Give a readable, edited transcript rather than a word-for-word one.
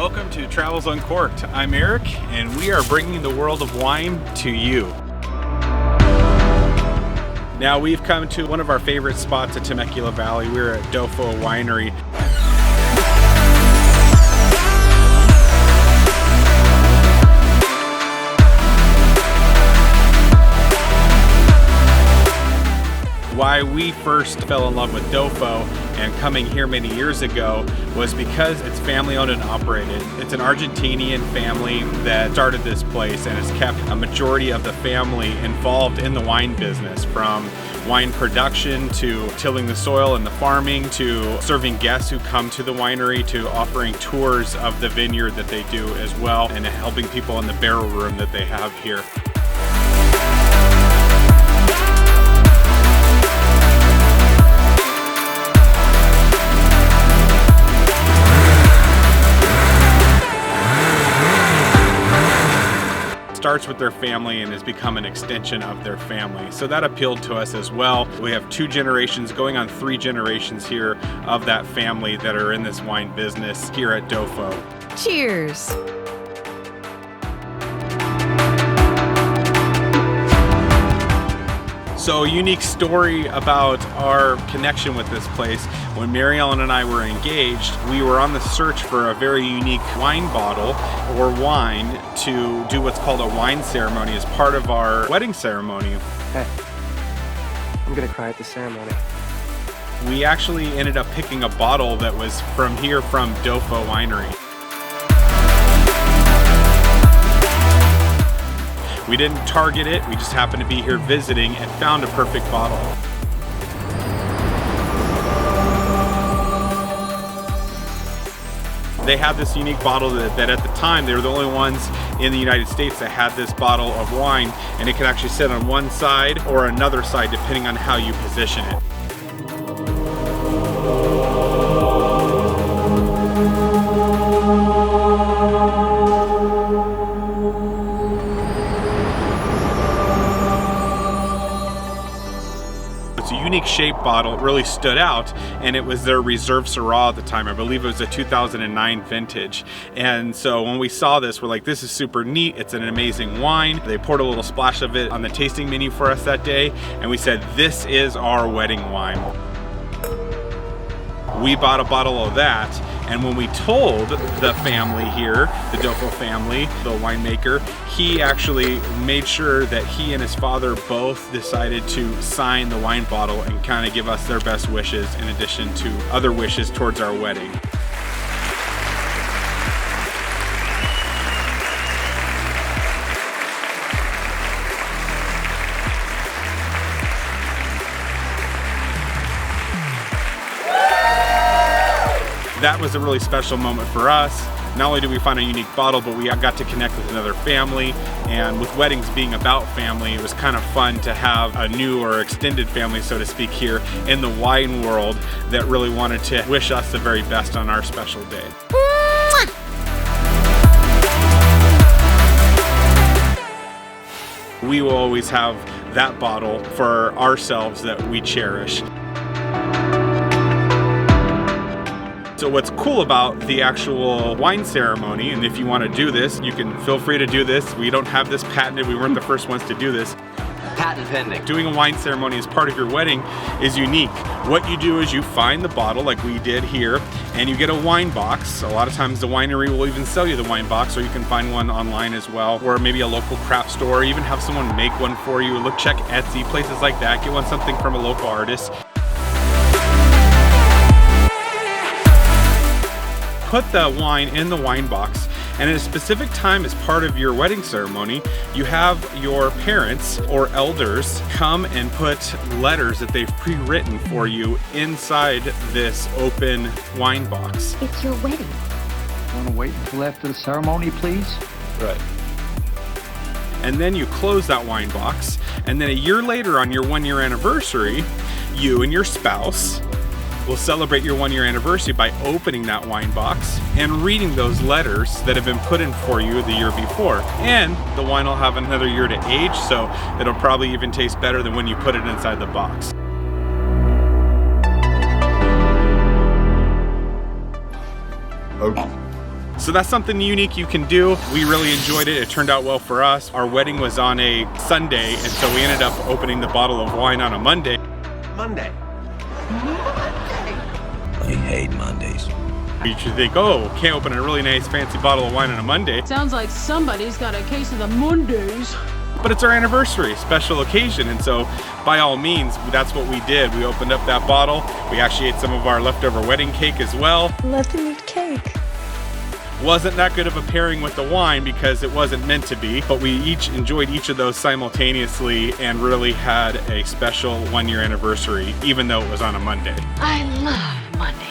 welcome to Travels Uncorked. I'm Eric, and we are bringing the world of wine to you. Now we've come to one of our favorite spots at Temecula Valley. We're at Doffo Winery. Why we first fell in love with Doffo and coming here many years ago was because it's family owned and operated. It's an Argentinian family that started this place and has kept a majority of the family involved in the wine business, from wine production to tilling the soil and the farming to serving guests who come to the winery to offering tours of the vineyard that they do as well and helping people in the barrel room that they have here. Starts with their family and has become an extension of their family. So that appealed to us as well. We have 2 generations, going on 3 generations here of that family that are in this wine business here at Doffo. Cheers! So, a unique story about our connection with this place. When Mary Ellen and I were engaged, we were on the search for a very unique wine bottle or wine to do what's called a wine ceremony as part of our wedding ceremony. Hey, I'm gonna cry at the ceremony. We actually ended up picking a bottle that was from Doffo Winery. We didn't target it, we just happened to be here visiting and found a perfect bottle. They had this unique bottle that at the time, they were the only ones in the United States that had this bottle of wine, and it can actually sit on one side or another side depending on how you position it. It's a unique shaped bottle. It really stood out, and it was their Reserve Syrah at the time. I believe it was a 2009 vintage. And so when we saw this, we're like, this is super neat. It's an amazing wine. They poured a little splash of it on the tasting menu for us that day, and we said, this is our wedding wine. We bought a bottle of that, and when we told the family here, the Doffo family, the winemaker, he actually made sure that he and his father both decided to sign the wine bottle and kind of give us their best wishes in addition to other wishes towards our wedding. That was a really special moment for us. Not only did we find a unique bottle, but we got to connect with another family. And with weddings being about family, it was kind of fun to have a new or extended family, so to speak, here in the wine world that really wanted to wish us the very best on our special day. We will always have that bottle for ourselves that we cherish. So what's cool about the actual wine ceremony, and if you want to do this, you can feel free to do this. We don't have this patented. We weren't the first ones to do this. Patent pending. Doing a wine ceremony as part of your wedding is unique. What you do is you find the bottle like we did here, and you get a wine box. A lot of times the winery will even sell you the wine box, or you can find one online as well, or maybe a local craft store, or even have someone make one for you. Check Etsy, places like that. Get something from a local artist. Put the wine in the wine box, and at a specific time as part of your wedding ceremony, you have your parents or elders come and put letters that they've pre-written for you inside this open wine box. It's your wedding. Want to wait until after the ceremony, please? Right. And then you close that wine box, and then a year later on your 1-year anniversary, you and your spouse will celebrate your 1-year anniversary by opening that wine box and reading those letters that have been put in for you the year before. And the wine will have another year to age, so it'll probably even taste better than when you put it inside the box. So that's something unique you can do. We really enjoyed it. It turned out well for us. Our wedding was on a Sunday, and so we ended up opening the bottle of wine on a Monday. Monday. I hate Mondays. You should think, oh, can't open a really nice fancy bottle of wine on a Monday. Sounds like somebody's got a case of the Mondays. But it's our anniversary, special occasion, and so by all means, that's what we did. We opened up that bottle. We actually ate some of our leftover wedding cake as well. Love to eat cake. Wasn't that good of a pairing with the wine because it wasn't meant to be, but we each enjoyed each of those simultaneously and really had a special 1-year anniversary, even though it was on a Monday. I love Mondays.